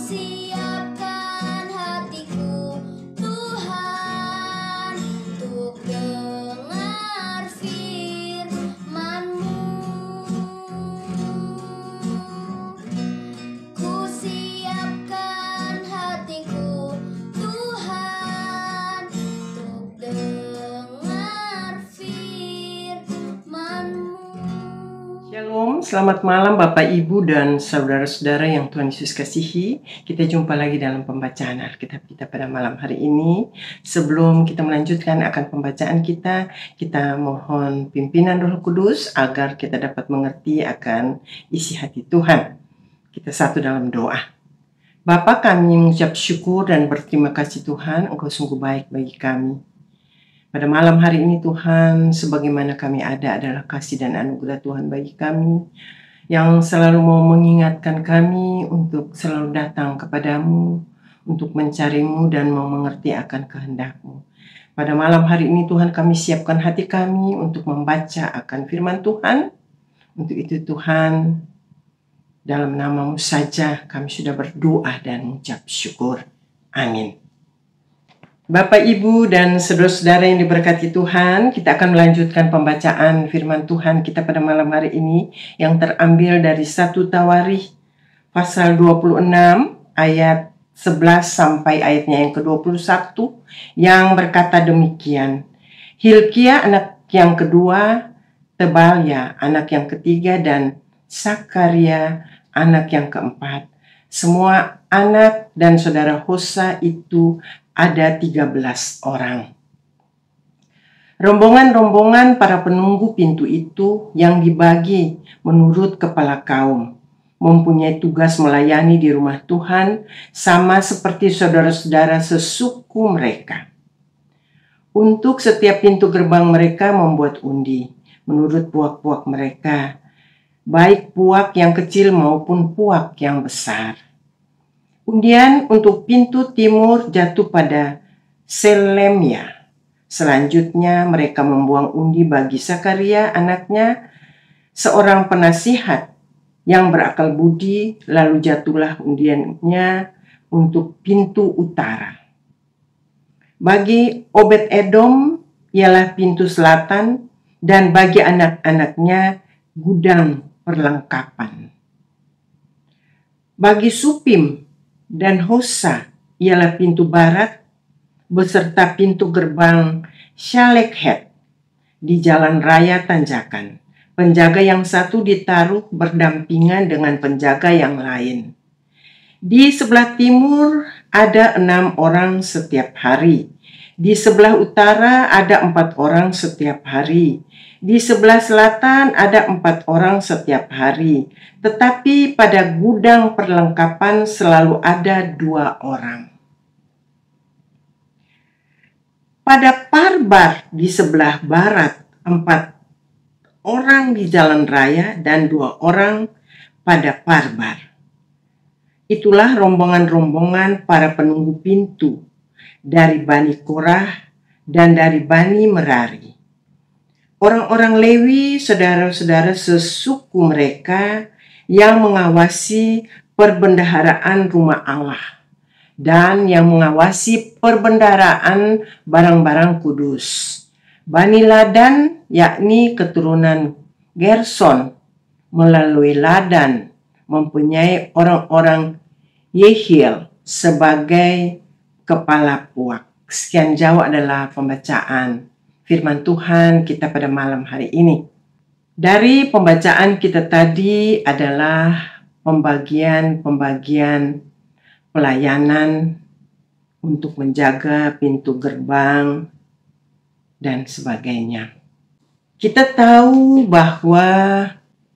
siapkan hatiku, Tuhan, untuk dengar firman-Mu. Ku siapkan hatiku, Tuhan, untuk dengar firman-Mu. Shalom, selamat malam Bapak, Ibu, dan saudara-saudara yang Tuhan Yesus kasihi. Kita jumpa lagi dalam pembacaan Alkitab kita pada malam hari ini. Sebelum kita melanjutkan akan pembacaan kita mohon pimpinan Roh Kudus agar kita dapat mengerti akan isi hati Tuhan. Kita satu dalam doa. Bapa, kami mengucap syukur dan berterima kasih Tuhan, Engkau sungguh baik bagi kami. Pada malam hari ini Tuhan, sebagaimana kami ada adalah kasih dan anugerah Tuhan bagi kami, yang selalu mau mengingatkan kami untuk selalu datang kepadamu, untuk mencarimu dan mau mengerti akan kehendak-Mu. Pada malam hari ini Tuhan, kami siapkan hati kami untuk membaca akan firman Tuhan. Untuk itu Tuhan, dalam nama-Mu saja kami sudah berdoa dan mengucap syukur. Amin. Bapak, Ibu, dan saudara-saudara yang diberkati Tuhan, kita akan melanjutkan pembacaan firman Tuhan kita pada malam hari ini yang terambil dari 1 Tawarikh pasal 26 ayat 11 sampai ayatnya yang ke-21 yang berkata demikian. Hilkia anak yang kedua, Tebalya anak yang ketiga, dan Sakaria anak yang keempat. Semua anak dan saudara Hosa itu ada 13 orang. Rombongan-rombongan para penunggu pintu itu yang dibagi menurut kepala kaum, mempunyai tugas melayani di rumah Tuhan sama seperti saudara-saudara sesuku mereka. Untuk setiap pintu gerbang mereka membuat undi menurut puak-puak mereka, baik puak yang kecil maupun puak yang besar. Undian untuk pintu timur jatuh pada Selemia. Selanjutnya mereka membuang undi bagi Sakaria anaknya, seorang penasihat yang berakal budi, lalu jatuhlah undiannya untuk pintu utara. Bagi Obed-Edom ialah pintu selatan, dan bagi anak-anaknya gudang perlengkapan. Bagi Supim dan Hosa ialah pintu barat beserta pintu gerbang Shalekhet di jalan raya tanjakan. Penjaga yang satu ditaruh berdampingan dengan penjaga yang lain. Di sebelah timur ada 6 orang setiap hari. Di sebelah utara ada 4 orang setiap hari. Di sebelah selatan ada 4 orang setiap hari. Tetapi pada gudang perlengkapan selalu ada 2 orang. Pada Parbar di sebelah barat 4 orang di jalan raya dan 2 orang pada Parbar. Itulah rombongan-rombongan para penunggu pintu dari Bani Korah dan dari Bani Merari. Orang-orang Lewi, saudara-saudara sesuku mereka yang mengawasi perbendaharaan rumah Allah dan yang mengawasi perbendaharaan barang-barang kudus. Bani Ladan, yakni keturunan Gerson, melalui Ladan mempunyai orang-orang Yehiel sebagai kepala puak. Sekian jauh adalah pembacaan firman Tuhan kita pada malam hari ini. Dari pembacaan kita tadi adalah pembagian pelayanan untuk menjaga pintu gerbang dan sebagainya. Kita tahu bahwa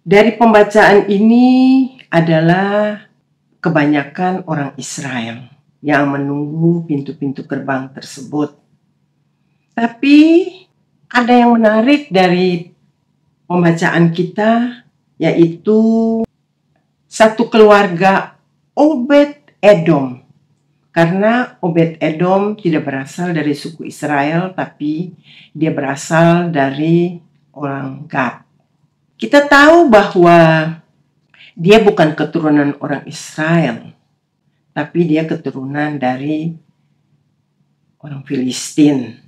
dari pembacaan ini adalah kebanyakan orang Israel yang menunggu pintu-pintu gerbang tersebut. Tapi ada yang menarik dari pembacaan kita, yaitu satu keluarga Obed-Edom. Karena Obed-Edom tidak berasal dari suku Israel, tapi dia berasal dari orang Gad. Kita tahu bahwa dia bukan keturunan orang Israel, tapi dia keturunan dari orang Filistin.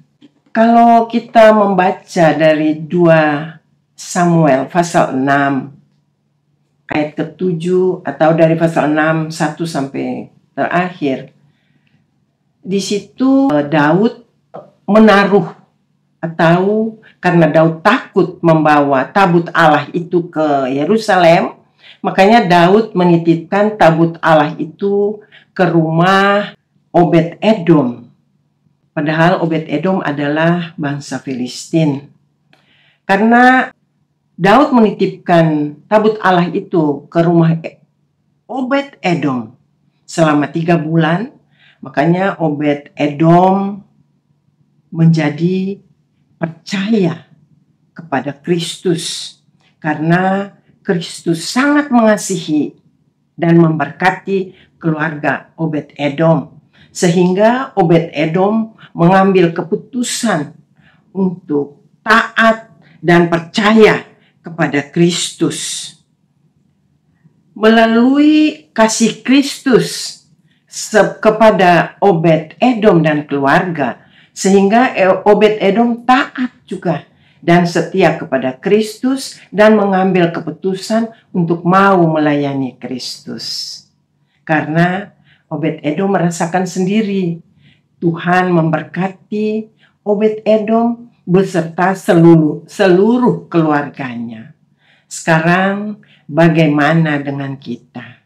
Kalau kita membaca dari 2 Samuel pasal 6 ayat ke-7 atau dari pasal 6 1 sampai terakhir, di situ Daud menaruh, atau karena Daud takut membawa tabut Allah itu ke Yerusalem, makanya Daud menitipkan tabut Allah itu ke rumah Obed-Edom. Padahal Obed-Edom adalah bangsa Filistin. Karena Daud menitipkan tabut Allah itu ke rumah Obed-Edom selama 3 bulan, makanya Obed-Edom menjadi percaya kepada Kristus karena Kristus sangat mengasihi dan memberkati keluarga Obed-Edom, sehingga Obed-Edom mengambil keputusan untuk taat dan percaya kepada Kristus. Melalui kasih Kristus kepada Obed-Edom dan keluarga, sehingga Obed-Edom taat juga dan setia kepada Kristus dan mengambil keputusan untuk mau melayani Kristus. Karena Obed-Edom merasakan sendiri Tuhan memberkati Obed-Edom beserta seluruh keluarganya. Sekarang bagaimana dengan kita?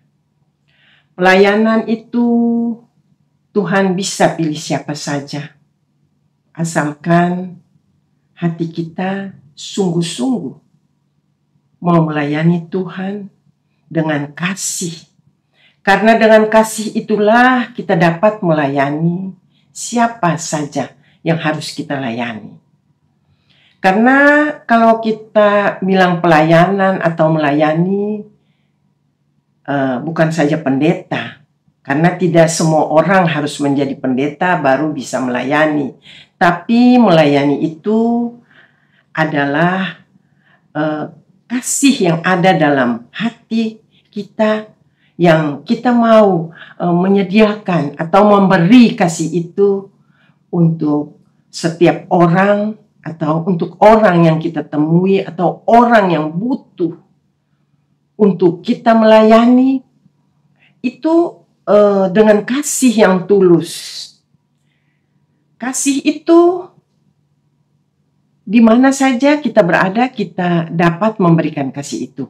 Pelayanan itu Tuhan bisa pilih siapa saja, asalkan hati kita sungguh-sungguh mau melayani Tuhan dengan kasih. Karena dengan kasih itulah kita dapat melayani siapa saja yang harus kita layani. Karena kalau kita bilang pelayanan atau melayani, bukan saja pendeta, karena tidak semua orang harus menjadi pendeta baru bisa melayani. Tapi melayani itu adalah kasih yang ada dalam hati kita, yang kita mau menyediakan atau memberi kasih itu untuk setiap orang, atau untuk orang yang kita temui, atau orang yang butuh untuk kita melayani, itu dengan kasih yang tulus. Kasih itu di mana saja kita berada, kita dapat memberikan kasih itu.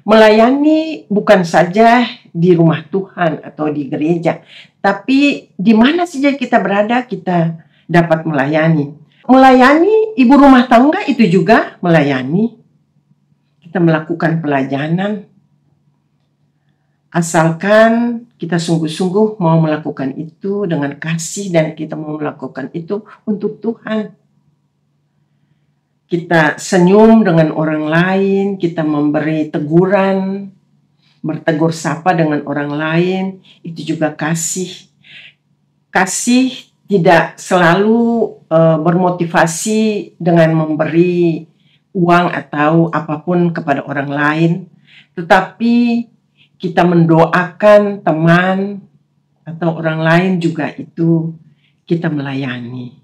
Melayani bukan saja di rumah Tuhan atau di gereja, tapi di mana saja kita berada, kita dapat melayani. Melayani ibu rumah tangga itu juga melayani. Kita melakukan pelayanan, asalkan kita sungguh-sungguh mau melakukan itu dengan kasih dan kita mau melakukan itu untuk Tuhan. Kita senyum dengan orang lain, kita memberi teguran, bertegur sapa dengan orang lain, itu juga kasih. Kasih tidak selalu bermotivasi dengan memberi uang atau apapun kepada orang lain, tetapi kita mendoakan teman atau orang lain juga, itu kita melayani.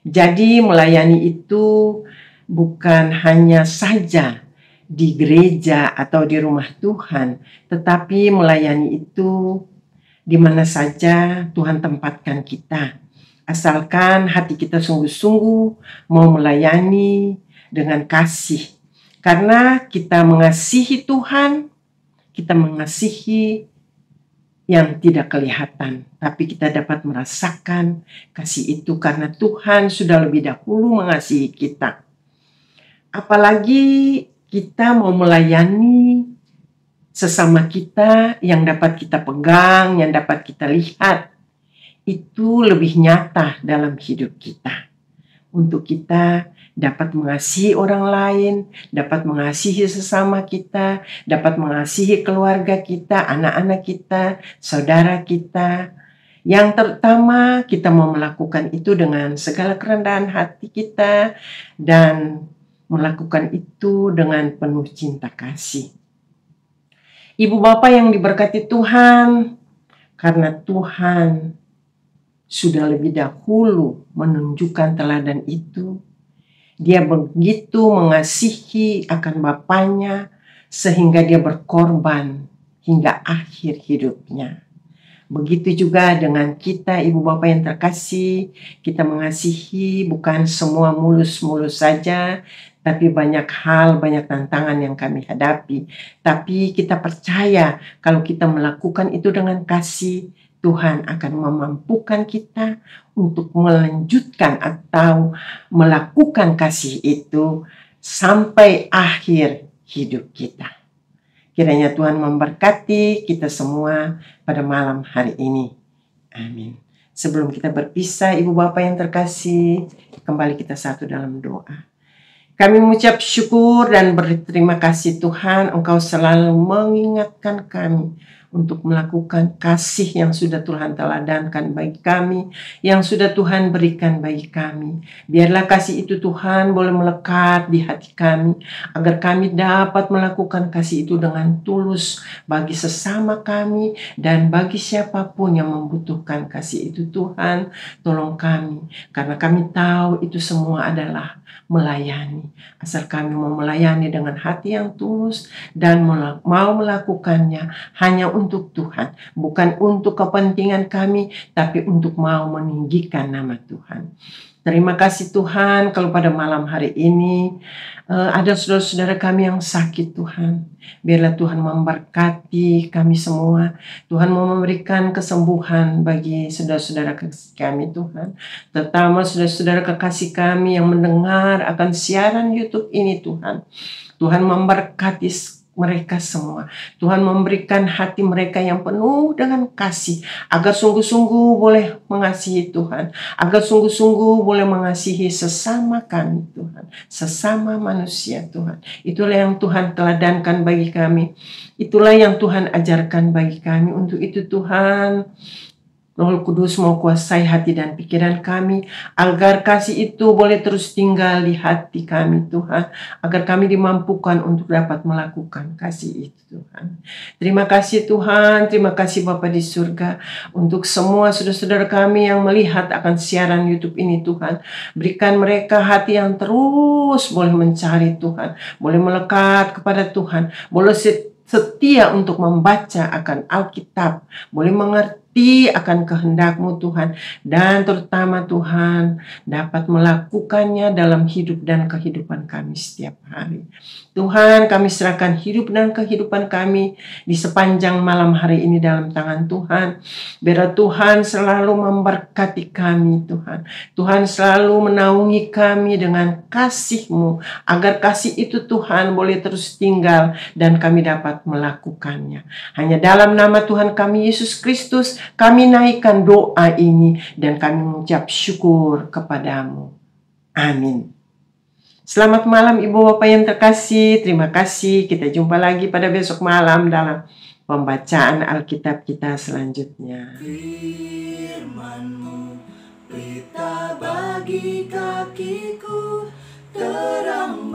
Jadi melayani itu bukan hanya saja di gereja atau di rumah Tuhan, tetapi melayani itu di mana saja Tuhan tempatkan kita. Asalkan hati kita sungguh-sungguh mau melayani dengan kasih. Karena kita mengasihi Tuhan, kita mengasihi yang tidak kelihatan, tapi kita dapat merasakan kasih itu karena Tuhan sudah lebih dahulu mengasihi kita. Apalagi kita mau melayani sesama kita yang dapat kita pegang, yang dapat kita lihat, itu lebih nyata dalam hidup kita. Untuk kita dapat mengasihi orang lain, dapat mengasihi sesama kita, dapat mengasihi keluarga kita, anak-anak kita, saudara kita. Yang terutama kita mau melakukan itu dengan segala kerendahan hati kita dan melakukan itu dengan penuh cinta kasih. Ibu bapak yang diberkati Tuhan, karena Tuhan sudah lebih dahulu menunjukkan teladan itu. Dia begitu mengasihi akan Bapaknya sehingga dia berkorban hingga akhir hidupnya. Begitu juga dengan kita, Ibu Bapak yang terkasih, kita mengasihi bukan semua mulus-mulus saja, tapi banyak hal, banyak tantangan yang kami hadapi. Tapi kita percaya kalau kita melakukan itu dengan kasih, Tuhan akan memampukan kita untuk melanjutkan atau melakukan kasih itu sampai akhir hidup kita. Kiranya Tuhan memberkati kita semua pada malam hari ini. Amin. Sebelum kita berpisah, Ibu Bapak yang terkasih, kembali kita satu dalam doa. Kami mengucap syukur dan berterima kasih Tuhan, Engkau selalu mengingatkan kami untuk melakukan kasih yang sudah Tuhan teladankan bagi kami, yang sudah Tuhan berikan bagi kami. Biarlah kasih itu Tuhan boleh melekat di hati kami, agar kami dapat melakukan kasih itu dengan tulus bagi sesama kami dan bagi siapapun yang membutuhkan kasih itu. Tuhan, tolong kami, karena kami tahu itu semua adalah melayani. Asal kami mau melayani dengan hati yang tulus dan mau melakukannya hanya untuk Tuhan, bukan untuk kepentingan kami, tapi untuk mau meninggikan nama Tuhan. Terima kasih Tuhan kalau pada malam hari ini ada saudara-saudara kami yang sakit Tuhan. Biarlah Tuhan memberkati kami semua. Tuhan mau memberikan kesembuhan bagi saudara-saudara kami Tuhan. Terutama saudara-saudara kekasih kami yang mendengar akan siaran YouTube ini Tuhan. Tuhan memberkati mereka semua. Tuhan memberikan hati mereka yang penuh dengan kasih, agar sungguh-sungguh boleh mengasihi Tuhan, agar sungguh-sungguh boleh mengasihi sesama kami Tuhan, sesama manusia Tuhan. Itulah yang Tuhan teladankan bagi kami, itulah yang Tuhan ajarkan bagi kami. Untuk itu Tuhan, Roh Kudus mau kuasai hati dan pikiran kami, agar kasih itu boleh terus tinggal di hati kami Tuhan, agar kami dimampukan untuk dapat melakukan kasih itu Tuhan. Terima kasih Tuhan, terima kasih Bapa di surga, untuk semua saudara-saudara kami yang melihat akan siaran YouTube ini Tuhan. Berikan mereka hati yang terus boleh mencari Tuhan, boleh melekat kepada Tuhan, boleh setia untuk membaca akan Alkitab, boleh mengerti akan kehendak-Mu Tuhan, dan terutama Tuhan dapat melakukannya dalam hidup dan kehidupan kami setiap hari. Tuhan, kami serahkan hidup dan kehidupan kami di sepanjang malam hari ini dalam tangan Tuhan. Biar Tuhan selalu memberkati kami Tuhan. Tuhan selalu menaungi kami dengan kasih-Mu, agar kasih itu Tuhan boleh terus tinggal dan kami dapat melakukannya. Hanya dalam nama Tuhan kami Yesus Kristus kami naikkan doa ini dan kami mengucap syukur kepadamu. Amin. Selamat malam Ibu Bapak yang terkasih. Terima kasih. Kita jumpa lagi pada besok malam dalam pembacaan Alkitab kita selanjutnya. Firman-Mu, berita bagi kakiku, terang